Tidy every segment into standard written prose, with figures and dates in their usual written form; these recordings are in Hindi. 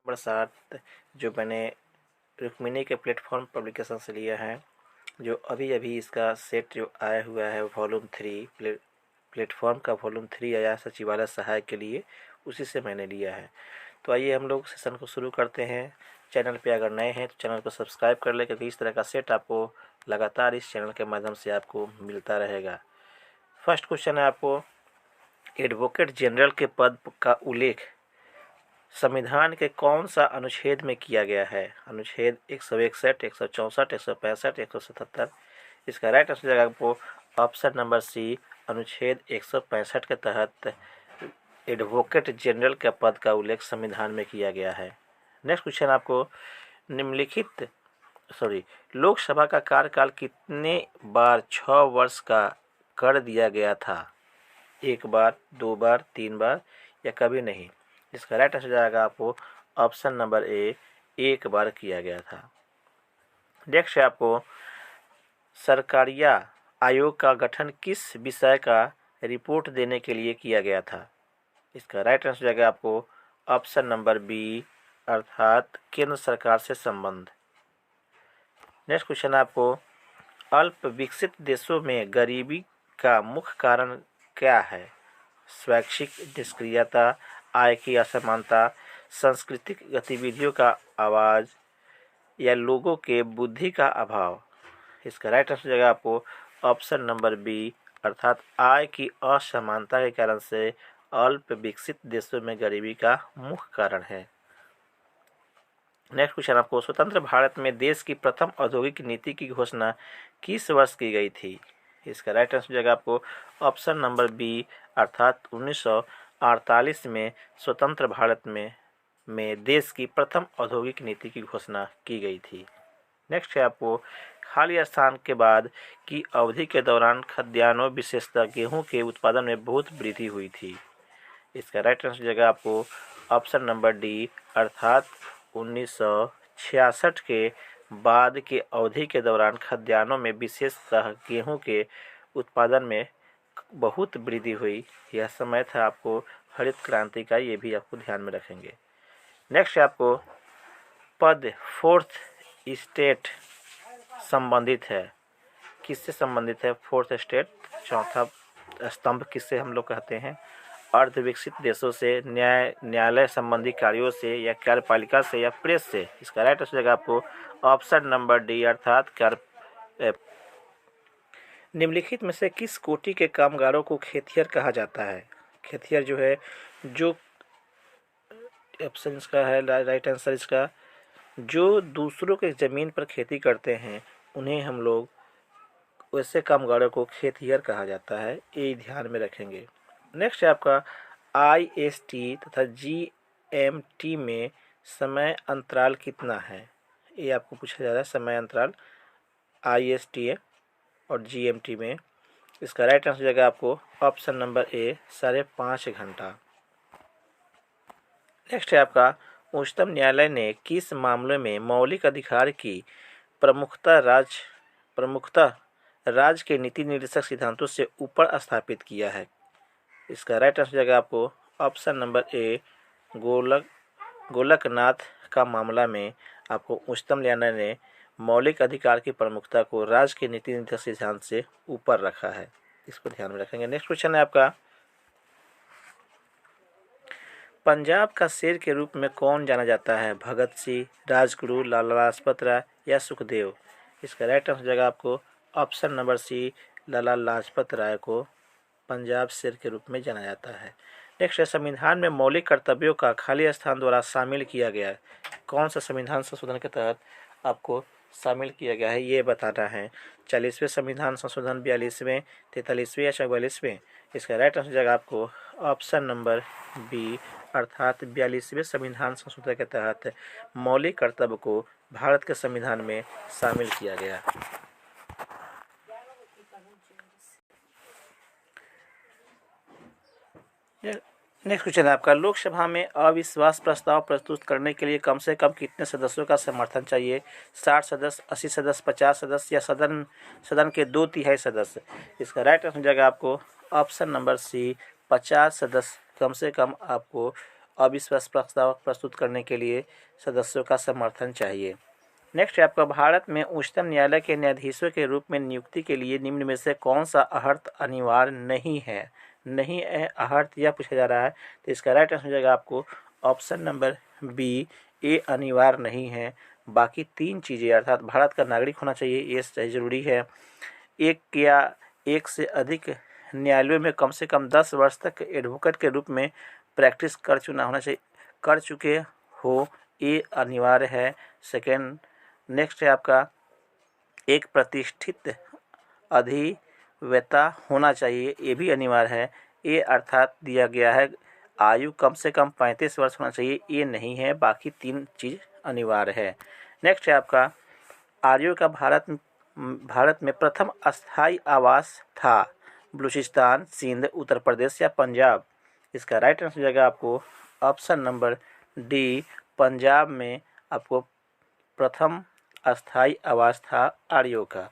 प्रसाद जो मैंने रुक्मिणी के प्लेटफॉर्म पब्लिकेशन से लिया है, जो अभी अभी इसका सेट जो आया हुआ है वॉल्यूम 3 प्लेटफॉर्म का वॉल्यूम 3 आया सचिवालय सहायक के लिए, उसी से मैंने लिया है। तो आइए हम लोग सेशन को शुरू करते हैं। चैनल पे अगर नए हैं तो चैनल को सब्सक्राइब कर लें, क्योंकि इस तरह का सेट आपको लगातार इस चैनल के माध्यम से आपको मिलता रहेगा। फर्स्ट क्वेश्चन है आपको, एडवोकेट जनरल के पद का उल्लेख संविधान के कौन सा अनुच्छेद में किया गया है? अनुच्छेद 161, 164, 165, 177। इसका राइट आंसर जाएगा आपको ऑप्शन नंबर सी, अनुच्छेद 165 के तहत एडवोकेट जनरल के पद का उल्लेख संविधान में किया गया है। नेक्स्ट क्वेश्चन आपको, लोकसभा का कार्यकाल कितने बार 6 वर्ष का कर दिया गया था? 1 बार, 2 बार, 3 बार या कभी नहीं? इसका राइट आंसर जाएगा आपको ऑप्शन नंबर ए, 1 बार किया गया था। नेक्स्ट है आपको, सरकारिया आयोग का गठन किस विषय का रिपोर्ट देने के लिए किया गया था? इसका राइट आंसर जाएगा आपको ऑप्शन नंबर बी, अर्थात केंद्र सरकार से संबंध। नेक्स्ट क्वेश्चन आपको, अल्प विकसित देशों में गरीबी का मुख्य कारण क्या है? स्वैच्छिक निष्क्रियता, आय की असमानता, सांस्कृतिक गतिविधियों का आवाज़ या लोगों के बुद्धि का अभाव? इसका राइट आंसर जाएगा आपको ऑप्शन नंबर बी, अर्थात आय की असमानता के कारण से अल्प विकसित देशों में गरीबी का मुख्य कारण है। नेक्स्ट क्वेश्चन आपको, स्वतंत्र भारत में देश की प्रथम औद्योगिक नीति की घोषणा किस वर्ष की गई थी? इसका राइट आंसर जाएगा आपको ऑप्शन नंबर बी, अर्थात 1948 में स्वतंत्र भारत में देश की प्रथम औद्योगिक नीति की घोषणा की गई थी। नेक्स्ट है आपको, खाली स्थान के बाद की अवधि के दौरान खाद्यान्नों विशेषतः गेहूं के उत्पादन में बहुत वृद्धि हुई थी। इसका राइट आंसर जाएगा आपको ऑप्शन नंबर डी, अर्थात 1966 के बाद के अवधि के दौरान खाद्यान्नों में विशेषतः गेहूं के उत्पादन में बहुत वृद्धि हुई। यह समय था आपको हरित क्रांति का, ये भी आपको ध्यान में रखेंगे। नेक्स्ट है आपको, पद फोर्थ स्टेट संबंधित है, किससे संबंधित है? फोर्थ स्टेट, चौथा स्तंभ किससे हम लोग कहते हैं? अर्धविकसित देशों से, न्यायालय संबंधी कार्यों से या कार्यपालिका से या प्रेस से? इसका राइट आंसर जाएगा आपको ऑप्शन नंबर डी, अर्थात निम्नलिखित में से किस कोटि के कामगारों को खेतिहर कहा जाता है? खेतिहर जो है, जो ऑप्शन इसका है राइट आंसर इसका, जो दूसरों के ज़मीन पर खेती करते हैं उन्हें हम लोग, वैसे कामगारों को खेतिहर कहा जाता है, ये ध्यान में रखेंगे। नेक्स्ट है आपका, IST तथा GMT में समय अंतराल कितना है? ये आपको पूछा जा रहा है, समय अंतराल IST और GMT में। इसका राइट आंसर जाएगा आपको ऑप्शन नंबर ए, 5.5 घंटा। नेक्स्ट है आपका, उच्चतम न्यायालय ने किस मामले में मौलिक अधिकार की प्रमुखता राज्य के नीति निर्देशक सिद्धांतों से ऊपर स्थापित किया है? इसका राइट आंसर जाएगा आपको ऑप्शन नंबर ए, गोलकनाथ का मामला में आपको उच्चतम न्यायालय ने मौलिक अधिकार की प्रमुखता को राज्य के नीति निर्देशक सिद्धांत से ऊपर रखा है, इसको ध्यान में रखेंगे। नेक्स्ट क्वेश्चन है आपका, पंजाब का शेर के रूप में कौन जाना जाता है? भगत सिंह, राजगुरु, लाला लाजपत राय या सुखदेव? इसका राइट आंसर जाएगा आपको ऑप्शन नंबर सी, लाला लाजपत राय को पंजाब शेर के रूप में जाना जाता है। नेक्स्ट है, संविधान में मौलिक कर्तव्यों का खाली स्थान द्वारा शामिल किया गया है, कौन सा संविधान संशोधन के तहत आपको शामिल किया गया है, ये बताना है। 40वें संविधान संशोधन, 42वें, 43वें या 44वें? इसका राइट आंसर जाएगा आपको ऑप्शन नंबर बी, अर्थात 42वें संविधान संशोधन के तहत मौलिक कर्तव्य को भारत के संविधान में शामिल किया गया। नेक्स्ट क्वेश्चन है आपका, लोकसभा में अविश्वास प्रस्ताव प्रस्तुत करने के लिए कम से कम कितने सदस्यों का समर्थन चाहिए? 60 सदस्य, 80 सदस्य, 50 सदस्य या सदन के 2/3 सदस्य? इसका राइट आंसर जाएगा आपको ऑप्शन नंबर सी, 50 सदस्य कम से कम आपको अविश्वास प्रस्ताव प्रस्तुत करने के लिए सदस्यों का समर्थन चाहिए। नेक्स्ट है आपका, भारत में उच्चतम न्यायालय के न्यायाधीशों के रूप में नियुक्ति के लिए निम्न में से कौन सा अर्हत अनिवार्य नहीं है? नहीं है अर्हत यह पूछा जा रहा है, तो इसका राइट आंसर हो जाएगा आपको ऑप्शन नंबर बी, ए अनिवार्य नहीं है। बाकी 3 चीज़ें अर्थात भारत का नागरिक होना चाहिए, ये ज़रूरी है। एक या एक से अधिक न्यायालयों में कम से कम 10 वर्ष तक एडवोकेट के रूप में प्रैक्टिस कर चुके हो, ये अनिवार्य है। सेकेंड, नेक्स्ट है आपका, एक प्रतिष्ठित अधिवक्ता होना चाहिए, ये भी अनिवार्य है। ये अर्थात दिया गया है आयु कम से कम 35 वर्ष होना चाहिए, ये नहीं है। बाकी 3 चीज़ अनिवार्य है। नेक्स्ट है आपका, आर्यों का भारत में प्रथम अस्थायी आवास था बलूचिस्तान, सिंध, उत्तर प्रदेश या पंजाब? इसका राइट आंसर हो जाएगा आपको ऑप्शन नंबर डी, पंजाब में आपको प्रथम अस्थायी आवास था आर्यों का।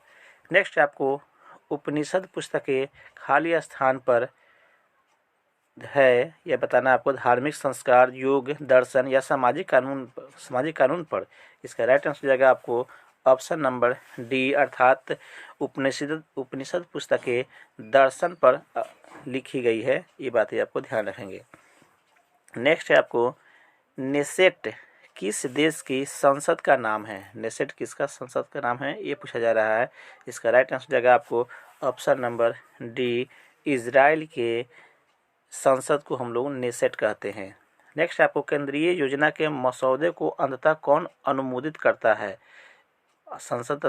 नेक्स्ट आपको उपनिषद पुस्तकें खाली स्थान पर है यह बताना आपको, धार्मिक संस्कार, योग, दर्शन या सामाजिक कानून पर? इसका राइट आंसर हो जाएगा आपको ऑप्शन नंबर डी, अर्थात उपनिषद पुस्तकें दर्शन पर लिखी गई है, ये बातें आपको ध्यान रखेंगे। नेक्स्ट है आपको, नेसेट किस देश की संसद का नाम है? नेसेट किसका संसद का नाम है, ये पूछा जा रहा है। इसका राइट आंसर हो जाएगा आपको ऑप्शन नंबर डी, इजराइल के संसद को हम लोग नेसेट कहते हैं। नेक्स्ट आपको, केंद्रीय योजना के मसौदे को अंततः कौन अनुमोदित करता है? संसद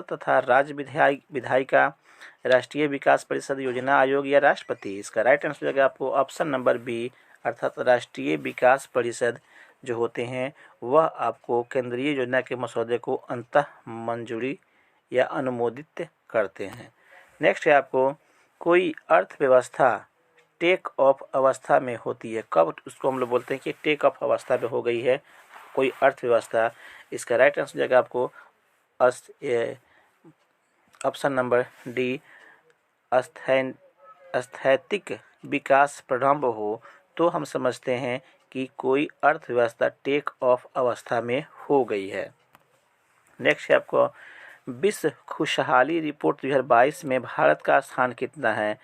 तथा राज्य विधायिका, राष्ट्रीय विकास परिषद, योजना आयोग या राष्ट्रपति? इसका राइट आंसर हो जाएगा आपको ऑप्शन नंबर बी, अर्थात राष्ट्रीय विकास परिषद जो होते हैं वह आपको केंद्रीय योजना के मसौदे को अंततः मंजूरी या अनुमोदित करते हैं। नेक्स्ट है आपको, कोई अर्थव्यवस्था टेक ऑफ अवस्था में होती है कब? उसको हम लोग बोलते हैं कि टेक ऑफ अवस्था में हो गई है कोई अर्थव्यवस्था। इसका राइट आंसर हो जाएगा आपको ऑप्शन नंबर डी, स्थैतिक विकास प्रारंभ हो तो हम समझते हैं कि कोई अर्थव्यवस्था टेक ऑफ अवस्था में हो गई है। नेक्स्ट है आपको, विश्व खुशहाली रिपोर्ट 2022 में भारत का स्थान कितना है?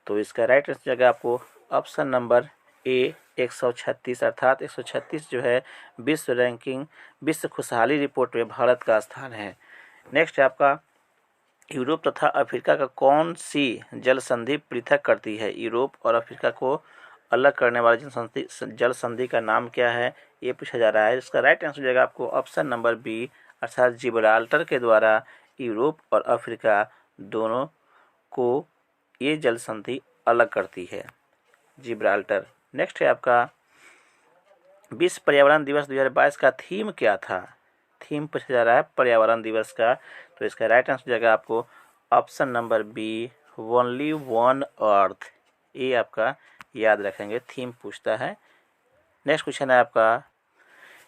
तो इसका राइट आंसर जगह आपको ऑप्शन नंबर ए, 136, अर्थात 136 जो है विश्व खुशहाली रिपोर्ट में भारत का स्थान है। नेक्स्ट है आपका, यूरोप तथा अफ्रीका का कौन सी जल संधि पृथक करती है? यूरोप और अफ्रीका को अलग करने वाली जल संधि का नाम क्या है, ये पूछा जा रहा है। इसका राइट आंसर हो जाएगा आपको ऑप्शन नंबर बी, अर्थात जिब्राल्टर के द्वारा यूरोप और अफ्रीका दोनों को ये जल संधि अलग करती है, जिब्राल्टर। नेक्स्ट है आपका, विश्व पर्यावरण दिवस 2022 का थीम क्या था? थीम पूछा जा रहा है पर्यावरण दिवस का, तो इसका राइट आंसर हो जाएगा आपको option number B, only one earth. ये आपका याद रखेंगे, थीम पूछता है। नेक्स्ट क्वेश्चन है आपका,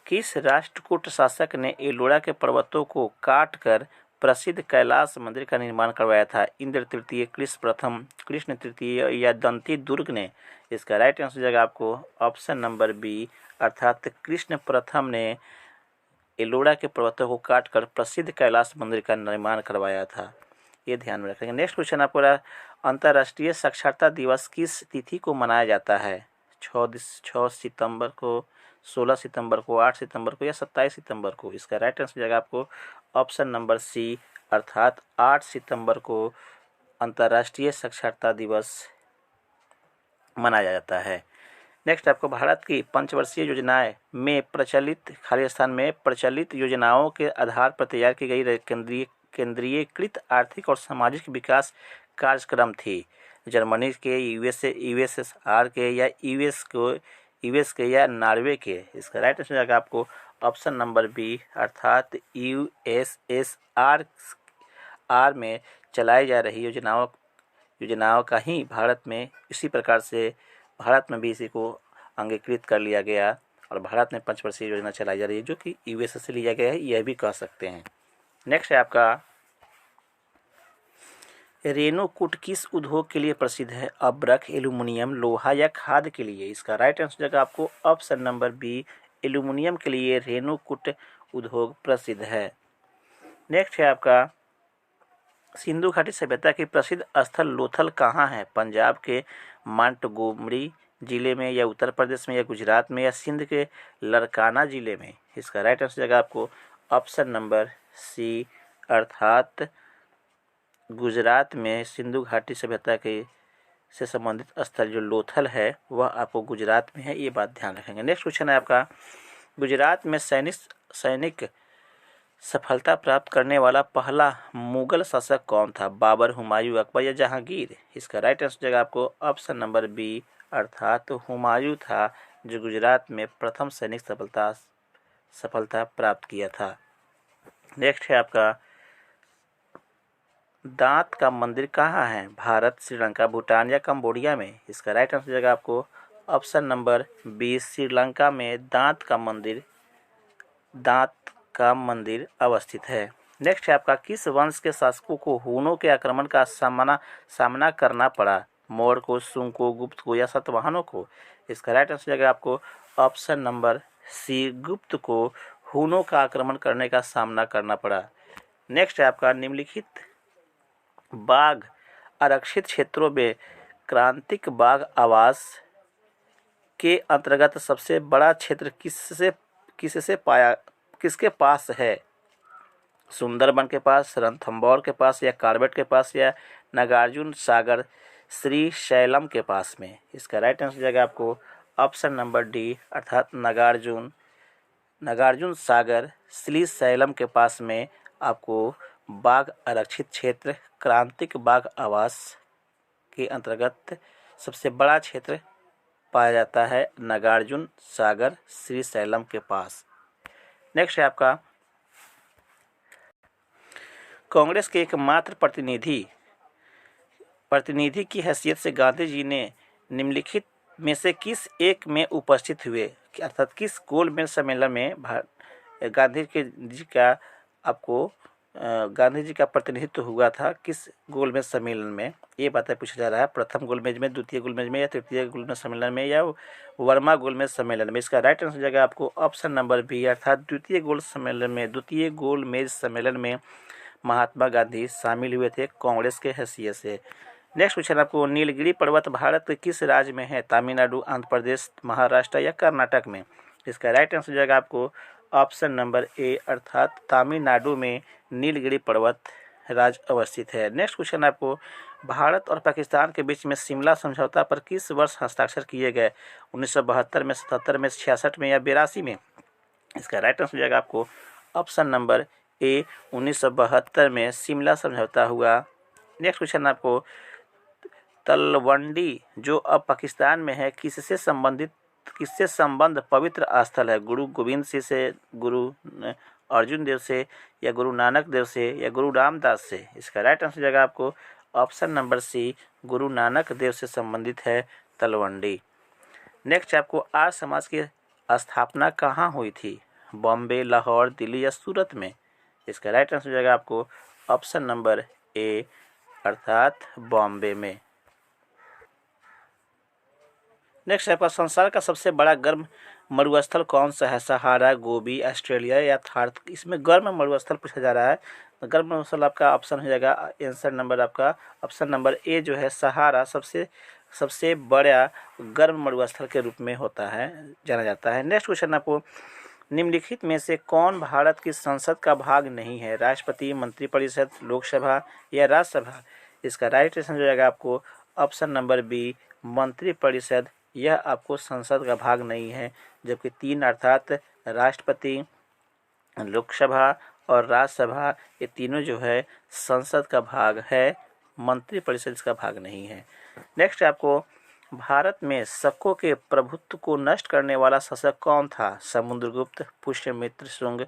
किस राष्ट्रकूट शासक ने एलोरा के पर्वतों को काटकर प्रसिद्ध कैलाश मंदिर का निर्माण करवाया था? इंद्र तृतीय, कृष्ण प्रथम, कृष्ण तृतीय या दंती दुर्ग ने? इसका राइट आंसर हो जाएगा आपको ऑप्शन नंबर बी, अर्थात कृष्ण प्रथम ने एलोरा के पर्वतों को काटकर प्रसिद्ध कैलाश मंदिर का निर्माण करवाया था, ये ध्यान में रखेंगे। नेक्स्ट क्वेश्चन आपको, अंतर्राष्ट्रीय साक्षरता दिवस किस तिथि को मनाया जाता है? 6 सितंबर को, 16 सितंबर को, 8 सितंबर को या 27 सितंबर को? इसका राइट आंसर जाएगा आपको ऑप्शन नंबर सी, अर्थात 8 सितंबर को अंतर्राष्ट्रीय साक्षरता दिवस मनाया जाता है। नेक्स्ट आपको, भारत की पंचवर्षीय योजनाएं में खाली स्थान में प्रचलित योजनाओं के आधार पर तैयार की गई केंद्रीयकृत आर्थिक और सामाजिक विकास कार्यक्रम थी। जर्मनी के, यूएसएसआर के या यूएस के या नॉर्वे के? इसका राइट आंसर जाएगा आपको ऑप्शन नंबर बी, अर्थात यूएसएसआर में चलाई जा रही योजनाओं का ही भारत में इसी प्रकार से भारत में भी इसी को अंगीकृत कर लिया गया और भारत में पंचवर्षीय योजना चलाई जा रही है जो कि यूएसए से लिया गया है, यह भी कह सकते हैं। नेक्स्ट है आपका, रेणुकूट किस उद्योग के लिए प्रसिद्ध है? अब्रक, एल्यूमिनियम, लोहा या खाद के लिए? इसका राइट आंसर हो जाएगा आपको ऑप्शन नंबर बी, एल्यूमिनियम के लिए रेणुकूट उद्योग प्रसिद्ध है। नेक्स्ट है आपका, सिंधु घाटी सभ्यता की प्रसिद्ध स्थल लोथल कहाँ है? पंजाब के मांटगोमरी जिले में, या उत्तर प्रदेश में, या गुजरात में, या सिंध के लड़काना जिले में? इसका राइट आंसर जाएगा आपको ऑप्शन नंबर सी, अर्थात गुजरात में सिंधु घाटी सभ्यता के से संबंधित स्थल जो लोथल है वह आपको गुजरात में है, ये बात ध्यान रखेंगे। नेक्स्ट क्वेश्चन है आपका, गुजरात में सैनिक सफलता प्राप्त करने वाला पहला मुगल शासक कौन था? बाबर, हुमायूं, अकबर या जहांगीर? इसका राइट आंसर जाएगा आपको ऑप्शन नंबर बी, अर्थात हुमायूं था जो गुजरात में प्रथम सैनिक सफलता प्राप्त किया था। नेक्स्ट है आपका, दांत का मंदिर कहाँ है? भारत, श्रीलंका, भूटान या कंबोडिया में? इसका राइट आंसर जाएगा आपको ऑप्शन नंबर बी, श्रीलंका में दांत का मंदिर अवस्थित है। नेक्स्ट है आपका, किस वंश के शासकों को हूनों के आक्रमण का सामना करना पड़ा? मौर्य को, शुंग को, गुप्त को या सातवाहनों को? इसका राइट आंसर जाएगा आपको ऑप्शन नंबर सी, गुप्त को हूनों का आक्रमण करने का सामना करना पड़ा। नेक्स्ट है आपका, निम्नलिखित बाघ आरक्षित क्षेत्रों में क्रांतिक बाघ आवास के अंतर्गत सबसे बड़ा क्षेत्र किसके पास है? सुंदरबन के पास, रणथंभौर के पास, या कार्बेट के पास, या नागार्जुन सागर श्री शैलम के पास में? इसका राइट आंसर जाएगा आपको ऑप्शन नंबर डी, अर्थात नागार्जुन सागर श्री शैलम के पास में आपको बाघ आरक्षित क्षेत्र क्रांतिक बाघ आवास के अंतर्गत सबसे बड़ा क्षेत्र पाया जाता है, नागार्जुन सागर श्री शैलम के पास। नेक्स्ट है आपका, कांग्रेस के एकमात्र प्रतिनिधि की हैसियत से गांधी जी ने निम्नलिखित में से किस एक में उपस्थित हुए? अर्थात किस गोलमेज सम्मेलन में गांधी जी का प्रतिनिधित्व हुआ था? किस गोलमेज सम्मेलन में? ये बातें पूछा जा रहा है, प्रथम गोलमेज में, द्वितीय गोलमेज में, या तृतीय गोलमेज सम्मेलन में, या वर्मा गोलमेज सम्मेलन में? इसका राइट आंसर जाएगा आपको ऑप्शन नंबर बी, अर्थात द्वितीय गोलमेज सम्मेलन में महात्मा गांधी शामिल हुए थे कांग्रेस के हैसियत से। नेक्स्ट क्वेश्चन आपको, नीलगिरी पर्वत भारत के किस राज्य में है? तमिलनाडु, आंध्र प्रदेश, महाराष्ट्र या कर्नाटक में? इसका राइट आंसर जाएगा आपको ऑप्शन नंबर ए, अर्थात तमिलनाडु में नीलगिरी पर्वत राज्य अवस्थित है। नेक्स्ट क्वेश्चन आपको, भारत और पाकिस्तान के बीच में शिमला समझौता पर किस वर्ष हस्ताक्षर किए गए? 1972 में, 77 में, 66 में या 82 में? इसका राइट आंसर जाएगा आपको ऑप्शन नंबर ए, 1972 में शिमला समझौता हुआ। नेक्स्ट क्वेश्चन आपको, तलवंडी जो अब पाकिस्तान में है किससे संबंध पवित्र स्थल है? गुरु गोविंद सिंह से, गुरु अर्जुन देव से, या गुरु नानक देव से, या गुरु रामदास से? इसका राइट आंसर जाएगा आपको ऑप्शन नंबर सी, गुरु नानक देव से संबंधित है तलवंडी। नेक्स्ट आपको, आर्य समाज की स्थापना कहाँ हुई थी? बॉम्बे, लाहौर, दिल्ली या सूरत में? इसका राइट आंसर जाएगा आपको ऑप्शन नंबर ए, अर्थात बॉम्बे में। नेक्स्ट आपका, संसार का सबसे बड़ा गर्म मरुस्थल कौन सा है? सहारा, गोबी, ऑस्ट्रेलिया या थार? इसमें गर्म मरुस्थल पूछा जा रहा है। गर्म मरुस्थल आपका ऑप्शन हो जाएगा, आंसर नंबर आपका ऑप्शन नंबर ए जो है सहारा सबसे बड़ा गर्म मरुस्थल के रूप में जाना जाता है। नेक्स्ट क्वेश्चन आपको, निम्नलिखित में से कौन भारत की संसद का भाग नहीं है? राष्ट्रपति, मंत्रिपरिषद, लोकसभा या राज्यसभा? इसका राइट आंसर हो जाएगा आपको ऑप्शन नंबर बी, मंत्रिपरिषद। यह आपको संसद का भाग नहीं है, जबकि 3 अर्थात राष्ट्रपति, लोकसभा और राज्यसभा ये तीनों जो है संसद का भाग है, मंत्रिपरिषद इसका भाग नहीं है। नेक्स्ट आपको, भारत में शकों के प्रभुत्व को नष्ट करने वाला शासक कौन था? समुद्रगुप्त, पुष्यमित्र शुंग,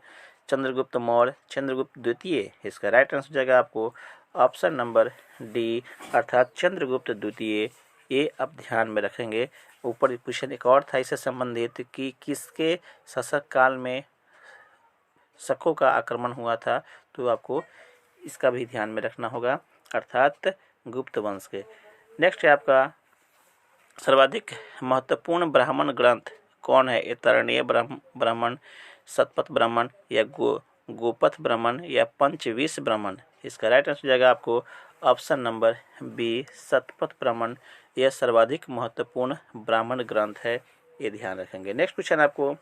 चंद्रगुप्त मौर्य, चंद्रगुप्त द्वितीय? इसका राइट आंसर जाएगा आपको ऑप्शन नंबर डी, अर्थात चंद्रगुप्त द्वितीय। ये आप ध्यान में रखेंगे। ऊपर क्वेश्चन एक और था इससे संबंधित कि किसके शासक काल में शकों का आक्रमण हुआ था, तो आपको इसका भी ध्यान में रखना होगा, अर्थात गुप्त वंश के। नेक्स्ट है आपका सर्वाधिक महत्वपूर्ण ब्राह्मण ग्रंथ कौन है? ऐतरेय ब्राह्मण, शतपथ ब्राह्मण या गोपथ ब्राह्मण या पंचविंश ब्राह्मण? इसका राइट आंसर हो जाएगा आपको option number B, Shatapatha Brahmana. यह सर्वाधिक महत्वपूर्ण ब्राह्मण ग्रंथ है, ये ध्यान रखेंगे। नेक्स्ट क्वेश्चन आपको,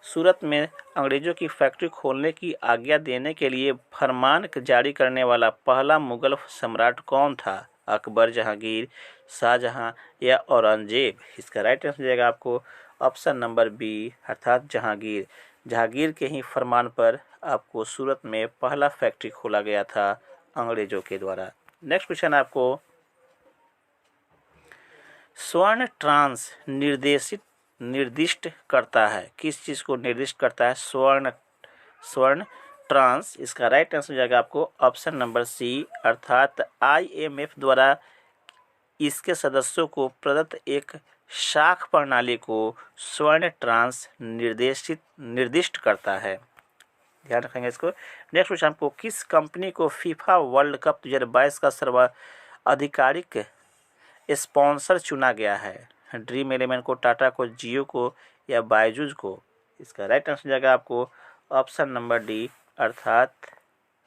सूरत में अंग्रेजों की फैक्ट्री खोलने की आज्ञा देने के लिए फरमान जारी करने वाला पहला मुगल सम्राट कौन था? अकबर, जहांगीर, शाहजहां या औरंगजेब? इसका राइट आंसर हो जाएगा आपको ऑप्शन नंबर बी, अर्थात जहांगीर। जहांगीर के ही फरमान पर आपको सूरत में पहला फैक्ट्री खोला गया था अंग्रेजों के द्वारा। नेक्स्ट क्वेश्चन आपको, स्वर्ण ट्रांस निर्दिष्ट करता है, किस चीज को निर्दिष्ट करता है? स्वर्ण ट्रांस। इसका राइट आंसर हो जाएगा आपको ऑप्शन नंबर सी, अर्थात IMF द्वारा इसके सदस्यों को प्रदत्त एक शाख प्रणाली को स्वर्ण ट्रांस निर्दिष्ट करता है, ध्यान रखेंगे इसको। नेक्स्ट क्वेश्चन आपको, किस कंपनी को फीफा वर्ल्ड कप 2022 का सर्वाधिकारिक स्पॉन्सर चुना गया है? ड्रीम इलेवन को, टाटा को, जियो को या बायजूस को? इसका राइट आंसर जाएगा आपको ऑप्शन नंबर डी, अर्थात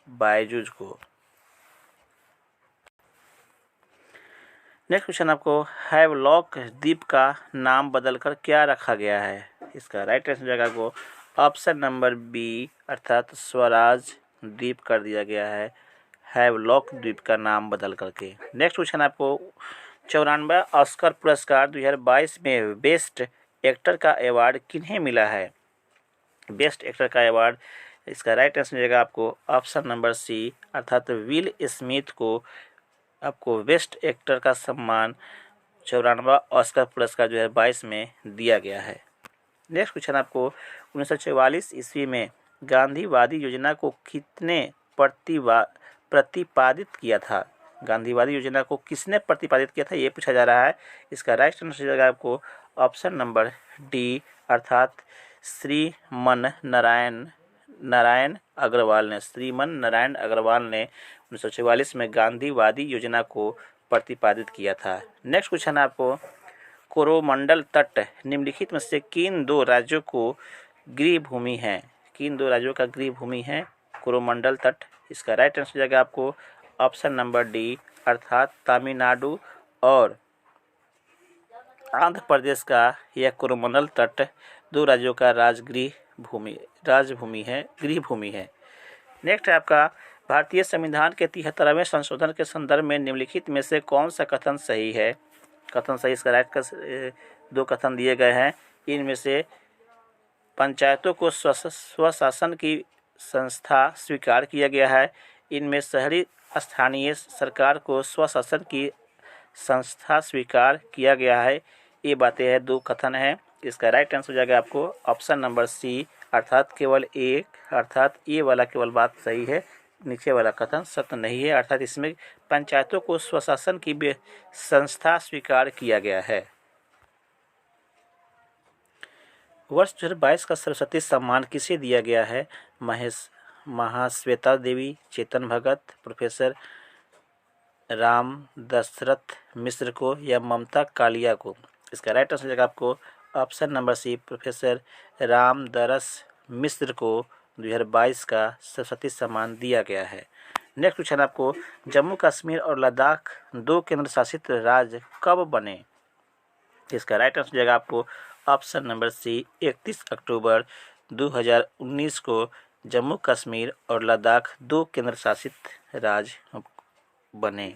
बायजूस को। नेक्स्ट क्वेश्चन आपको, हैवलॉक द्वीप का नाम बदलकर क्या रखा गया है? इसका राइट आंसर जाएगा आपको ऑप्शन नंबर बी, अर्थात स्वराज द्वीप कर दिया गया है हैवलॉक द्वीप का नाम बदल करके। नेक्स्ट क्वेश्चन आपको, 94 ऑस्कर पुरस्कार 2022 में बेस्ट एक्टर का अवार्ड किन्हें मिला है? बेस्ट एक्टर का अवार्ड, इसका राइट आंसर मिलेगा आपको ऑप्शन नंबर सी, अर्थात विल स्मिथ को आपको बेस्ट एक्टर का सम्मान 94वां ऑस्कर पुरस्कार 2022 में दिया गया है। नेक्स्ट क्वेश्चन आपको, 1944 ईस्वी में गांधीवादी योजना को कितने प्रतिपादित किया था? गांधीवादी योजना को किसने प्रतिपादित किया था, ये पूछा जा रहा है। इसका राइट आंसर जाएगा आपको ऑप्शन नंबर डी, अर्थात श्रीमन नारायण अग्रवाल ने। श्रीमन नारायण अग्रवाल ने 1944 में गांधीवादी योजना को प्रतिपादित किया था। नेक्स्ट क्वेश्चन आपको, कोरोमंडल तट निम्नलिखित में से किन दो राज्यों को गृह भूमि है? किन दो राज्यों का गृह भूमि है कोरोमंडल तट? इसका राइट आंसर जाएगा आपको ऑप्शन नंबर डी, अर्थात तमिलनाडु और आंध्र प्रदेश का यह कोरोमंडल तट दो राज्यों का गृह भूमि है। नेक्स्ट है आपका, भारतीय संविधान के 73वें संशोधन के संदर्भ में निम्नलिखित में से कौन सा कथन सही है? कथन सही, इसका राइट दो कथन दिए गए हैं। इनमें से पंचायतों को स्वशासन की संस्था स्वीकार किया गया है। इनमें शहरी स्थानीय सरकार को स्वशासन की संस्था स्वीकार किया गया है। ये बातें हैं, दो कथन हैं। इसका राइट आंसर हो जाएगा आपको ऑप्शन नंबर सी, अर्थात केवल एक, अर्थात ये वाला केवल बात सही है, नीचे वाला कथन सत्य नहीं है। अर्थात इसमें पंचायतों को स्वशासन की संस्था स्वीकार किया गया है। वर्ष 2022 का सरस्वती सम्मान किसे दिया गया है? महाश्वेता देवी, चेतन भगत, प्रोफेसर राम दशरथ मिश्र को या ममता कालिया को? इसका राइट आंसर जाएगा आपको option number C, professor Ram Daras Mishra को 2022 का सरस्वती सम्मान दिया गया है। नेक्स्ट क्वेश्चन आपको, जम्मू कश्मीर और लद्दाख दो केंद्र शासित राज्य कब बने? इसका राइट आंसर जाएगा आपको ऑप्शन नंबर सी, 31 अक्टूबर 2019 को जम्मू कश्मीर और लद्दाख दो केंद्र शासित राज्य बने।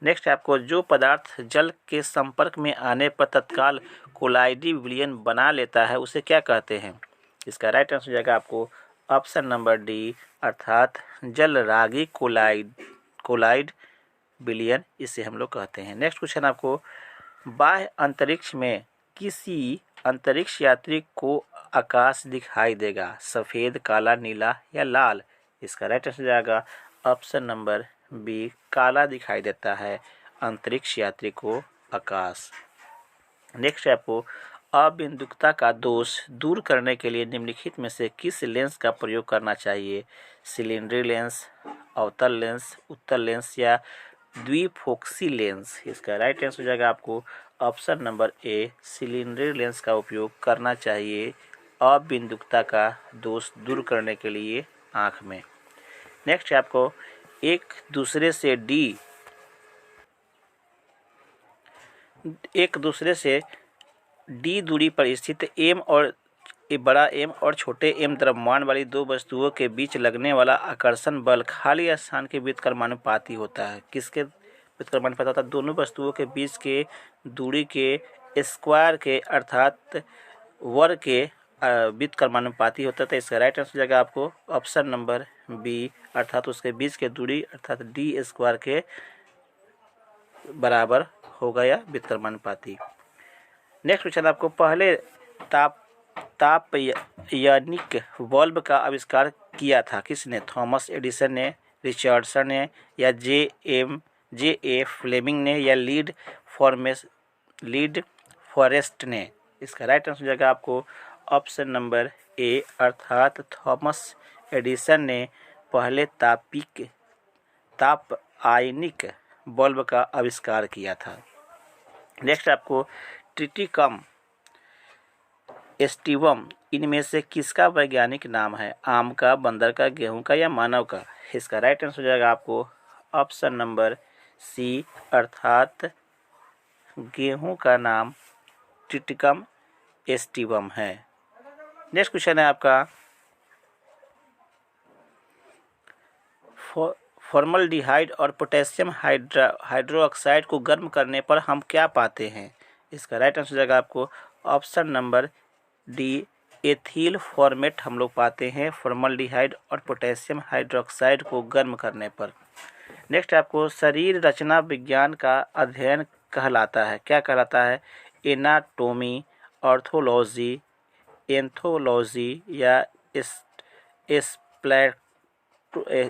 नेक्स्ट आपको, जो पदार्थ जल के संपर्क में आने पर तत्काल कोलाइडी विलयन बना लेता है उसे क्या कहते हैं? इसका राइट आंसर जाएगा आपको ऑप्शन नंबर डी, अर्थात जलरागी कोलाइड विलयन, इसे हम लोग कहते हैं। नेक्स्ट क्वेश्चन आपको, बाह्य अंतरिक्ष में किसी अंतरिक्ष यात्री को आकाश दिखाई देगा, सफ़ेद, काला, नीला या लाल? इसका राइट आंसर जाएगा ऑप्शन नंबर बी, काला दिखाई देता है अंतरिक्ष यात्री को आकाश। नेक्स्ट है आपको, अबिंदुकता का दोष दूर करने के लिए निम्नलिखित में से किस लेंस का प्रयोग करना चाहिए? सिलेंडरी लेंस, अवतल लेंस, उत्तल लेंस या द्विफोक्सी लेंस। इसका राइट आंसर हो जाएगा आपको option number A, cylinder lens का उपयोग करना चाहिए अबिंदुकता का दोष दूर करने के लिए आँख में। नेक्स्ट है आपको एक दूसरे से डी दूरी पर स्थित बड़ा एम और छोटे एम द्रव्यमान वाली दो वस्तुओं के बीच लगने वाला आकर्षण बल खाली स्थान के व्युत्क्रमानुपाती होता है। किसके व्युत्क्रमानुपाती होता है? दोनों वस्तुओं के बीच के दूरी के स्क्वायर के अर्थात वर्ग के व्युत्क्रमानुपाती होता है। तो इसका राइट आंसर हो जाएगा आपको ऑप्शन नंबर बी, अर्थात उसके बीच के दूरी अर्थात डी स्क्वायर के बराबर होगा या व्युत्क्रमानुपाती। नेक्स्ट क्वेश्चन आपको पहले तापयानिक बल्ब का आविष्कार किया था किसने? थॉमस एडिसन ने, रिचर्डसन ने, या जे ए फ्लेमिंग ने, या लीड फॉरेस्ट ने? इसका राइट आंसर हो जाएगा आपको ऑप्शन नंबर ए, अर्थात थॉमस एडिसन ने पहले तापयानिक बल्ब का आविष्कार किया था। नेक्स्ट आपको ट्रिटिकम एस्टिवम इनमें से किसका वैज्ञानिक नाम है? आम का, बंदर का, गेहूं का, या मानव का? इसका राइट आंसर हो जाएगा आपको ऑप्शन नंबर सी, अर्थात गेहूं का नाम ट्रिटिकम एस्टिवम है। नेक्स्ट क्वेश्चन है आपका फॉर्मल्डिहाइड और पोटेशियम हाइड्रोक्साइड को गर्म करने पर हम क्या पाते हैं? इसका राइट आंसर हो जाएगा आपको option number D, ethyl format हम लोग पाते हैं फॉर्मल्डिहाइड और पोटेशियम हाइड्रोक्साइड को गर्म करने पर। नेक्स्ट आपको शरीर रचना विज्ञान का अध्ययन कहलाता है, क्या कहलाता है? एनाटोमी, ऑर्थोलॉजी, एंथोलॉजी, या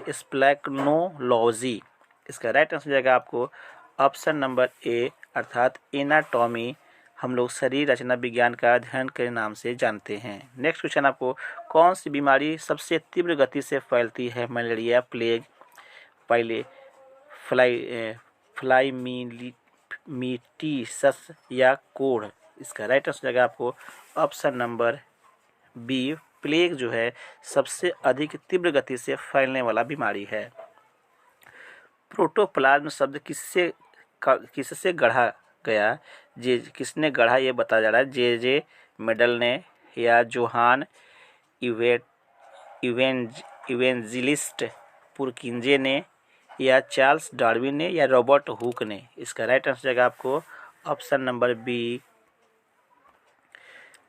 स्प्लैक्नोलॉजी? इसका राइट आंसर हो जाएगा आपको ऑप्शन नंबर ए, अर्थात एनाटॉमी हम लोग शरीर रचना विज्ञान का अध्ययन के नाम से जानते हैं। नेक्स्ट क्वेश्चन आपको कौन सी बीमारी सबसे तीव्र गति से फैलती है? मलेरिया, प्लेग, पहले फ्लाइमीलिटिसस, या कोढ़? इसका राइट आंसर हो जाएगा आपको ऑप्शन नंबर बी, प्लेग जो है सबसे अधिक तीव्र गति से फैलने वाला बीमारी है। प्रोटोप्लाज्म शब्द किससे गढ़ा गया? किसने गढ़ा ये बताया जा रहा है। जे मेडल ने, या जोहान इवेंजिलिस्ट पुरकिंजे ने, या चार्ल्स डार्विन ने, या रॉबर्ट हुक ने? इसका राइट आंसर जाएगा आपको option number B,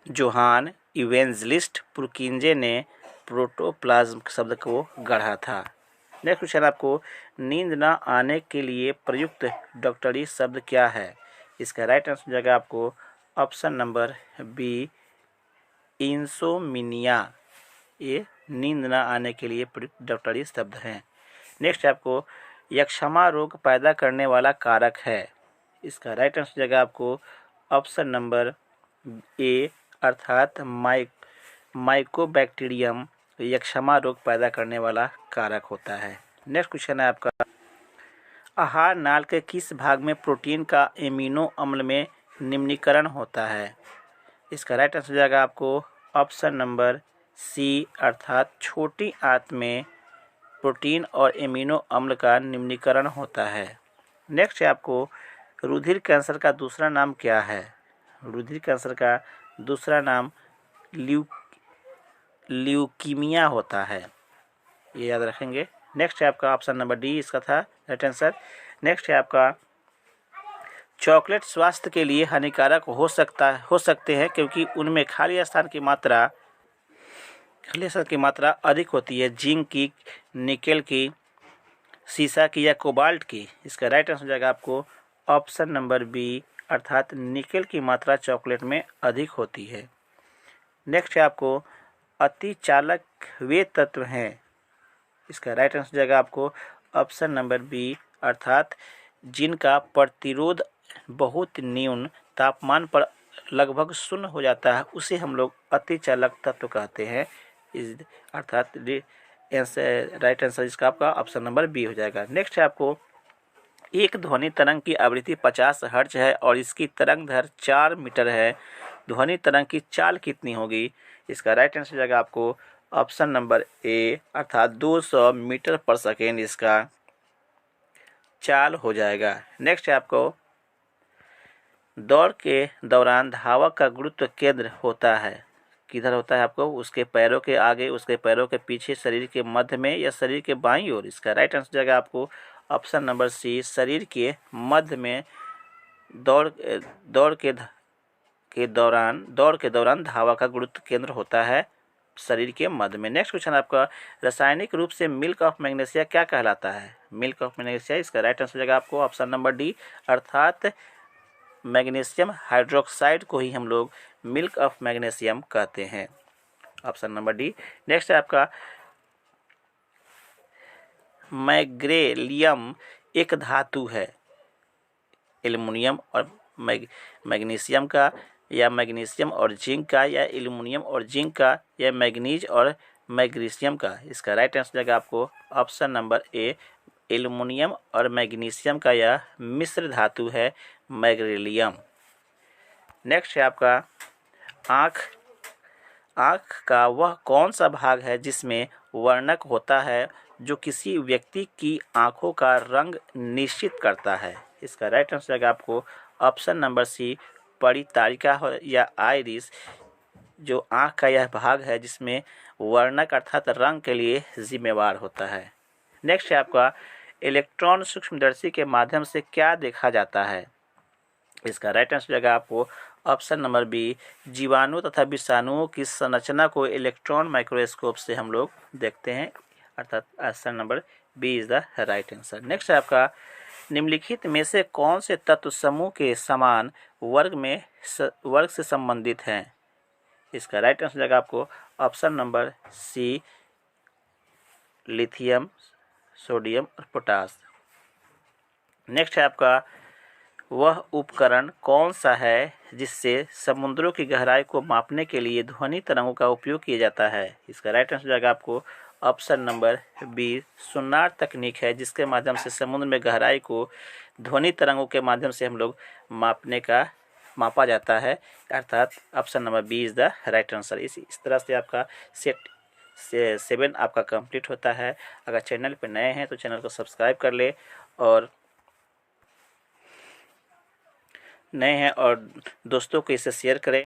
Johann Evangelist Purkinje ने प्रोटोप्लाज्म शब्द को गढ़ा था। नेक्स्ट क्वेश्चन आपको नींद न आने के लिए प्रयुक्त डॉक्टरी शब्द क्या है? इसका राइट आंसर हो जाएगा आपको ऑप्शन नंबर बी, इंसोमिनिया। ये नींद न आने के लिए प्रयुक्त डॉक्टरी शब्द हैं। नेक्स्ट आपको यक्षमा रोग पैदा करने वाला कारक है। इसका राइट आंसर हो जाएगा आपको ऑप्शन नंबर ए, अर्थात माइकोबैक्टीरियम यक्षमा रोग पैदा करने वाला कारक होता है। नेक्स्ट क्वेश्चन है आपका आहार नाल के किस भाग में प्रोटीन का एमिनो अम्ल में निम्नीकरण होता है? इसका राइट आंसर हो जाएगा आपको ऑप्शन नंबर सी, अर्थात छोटी आंत में प्रोटीन और एमिनो अम्ल का निम्नीकरण होता है। नेक्स्ट है आपको रुधिर कैंसर का दूसरा नाम क्या है? रुधिर कैंसर का दूसरा नाम ल्यूकीमिया होता है, ये याद रखेंगे। नेक्स्ट है आपका ऑप्शन नंबर डी, इसका था राइट आंसर। नेक्स्ट है आपका चॉकलेट स्वास्थ्य के लिए हानिकारक हो सकते हैं क्योंकि उनमें खाली स्थान की मात्रा अधिक होती है, जिंक की, निकेल की, सीसा की, या कोबाल्ट की? इसका राइट आंसर हो जाएगा आपको ऑप्शन नंबर बी, अर्थात निकेल की मात्रा चॉकलेट में अधिक होती है। नेक्स्ट है आपको अतिचालक वे तत्व हैं। इसका राइट आंसर हो जाएगा आपको ऑप्शन नंबर बी, अर्थात जिनका प्रतिरोध बहुत न्यून तापमान पर लगभग शून्य हो जाता है, उसे हम लोग अतिचालक तत्व कहते हैं। अर्थात राइट आंसर इसका आपका ऑप्शन नंबर बी हो जाएगा। नेक्स्ट है आपको एक ध्वनि तरंग की आवृत्ति 50 हर्ट्ज है और इसकी तरंग दैर्घ्य 4 मीटर है। ध्वनि तरंग की चाल कितनी होगी? इसका राइट आंसर जाएगा आपको ऑप्शन नंबर ए अर्थात 200 मीटर पर सेकेंड इसका चाल हो जाएगा। नेक्स्ट है आपको दौड़ के दौरान धावक का गुरुत्व केंद्र होता है, किधर होता है आपको? उसके पैरों के आगे, उसके पैरों के पीछे, शरीर के मध्य में या शरीर के बाईं ओर? इसका राइट आंसर जाएगा आपको ऑप्शन नंबर सी शरीर के मध्य में। दौड़ के दौरान धावक का गुरुत्व केंद्र होता है शरीर के मध्य में। नेक्स्ट क्वेश्चन आपका रासायनिक रूप से मिल्क ऑफ मैग्नीशिया क्या कहलाता है? मिल्क ऑफ मैग्नीशिया, इसका राइट आंसर जाएगा आपको ऑप्शन नंबर डी अर्थात मैग्नीशियम हाइड्रोक्साइड को ही हम लोग मिल्क ऑफ मैग्नीशियम कहते हैं, ऑप्शन नंबर डी। नेक्स्ट है आपका मैग्नीशियम एक धातु है, एल्युमिनियम और मैग्नीशियम का, या मैग्नीशियम और जिंक का, या एल्युमिनियम और जिंक का, या मैग्नीज और मैग्नीशियम का? इसका राइट आंसर जाएगा आपको ऑप्शन नंबर ए एल्युमिनियम और मैग्नीशियम का यह मिश्र धातु है मैग्नीशियम। नेक्स्ट है आपका आँख का वह कौन सा भाग है जिसमें वर्णक होता है जो किसी व्यक्ति की आँखों का रंग निश्चित करता है? इसका राइट आंसर जाएगा आपको ऑप्शन नंबर सी परितारिका या आइरिस, जो आँख का यह भाग है जिसमें वर्णक अर्थात रंग के लिए जिम्मेवार होता है। नेक्स्ट है आपका इलेक्ट्रॉन सूक्ष्मदर्शी के माध्यम से क्या देखा जाता है? इसका राइट आंसर जाएगा आपको ऑप्शन नंबर बी जीवाणु तथा विषाणुओं की संरचना को इलेक्ट्रॉन माइक्रोस्कोप से हम लोग देखते हैं, अर्थात option number B is the right answer. Next है आपका निम्नलिखित में से कौन से तत्व समूह के समान वर्ग से संबंधित हैं? इसका राइट आंसर जाएगा आपको option number C lithium, sodium और पोटास। नेक्स्ट है आपका वह उपकरण कौन सा है जिससे समुद्रों की गहराई को मापने के लिए ध्वनि तरंगों का उपयोग किया जाता है? इसका राइट आंसर जाएगा आपको ऑप्शन नंबर बी सोनार तकनीक है, जिसके माध्यम से समुद्र में गहराई को ध्वनि तरंगों के माध्यम से हम लोग मापा जाता है, अर्थात option number B is the right answer. इस तरह से आपका सेट 7 आपका कंप्लीट होता है। अगर चैनल पर नए हैं तो चैनल को सब्सक्राइब कर ले और दोस्तों को इसे शेयर करें।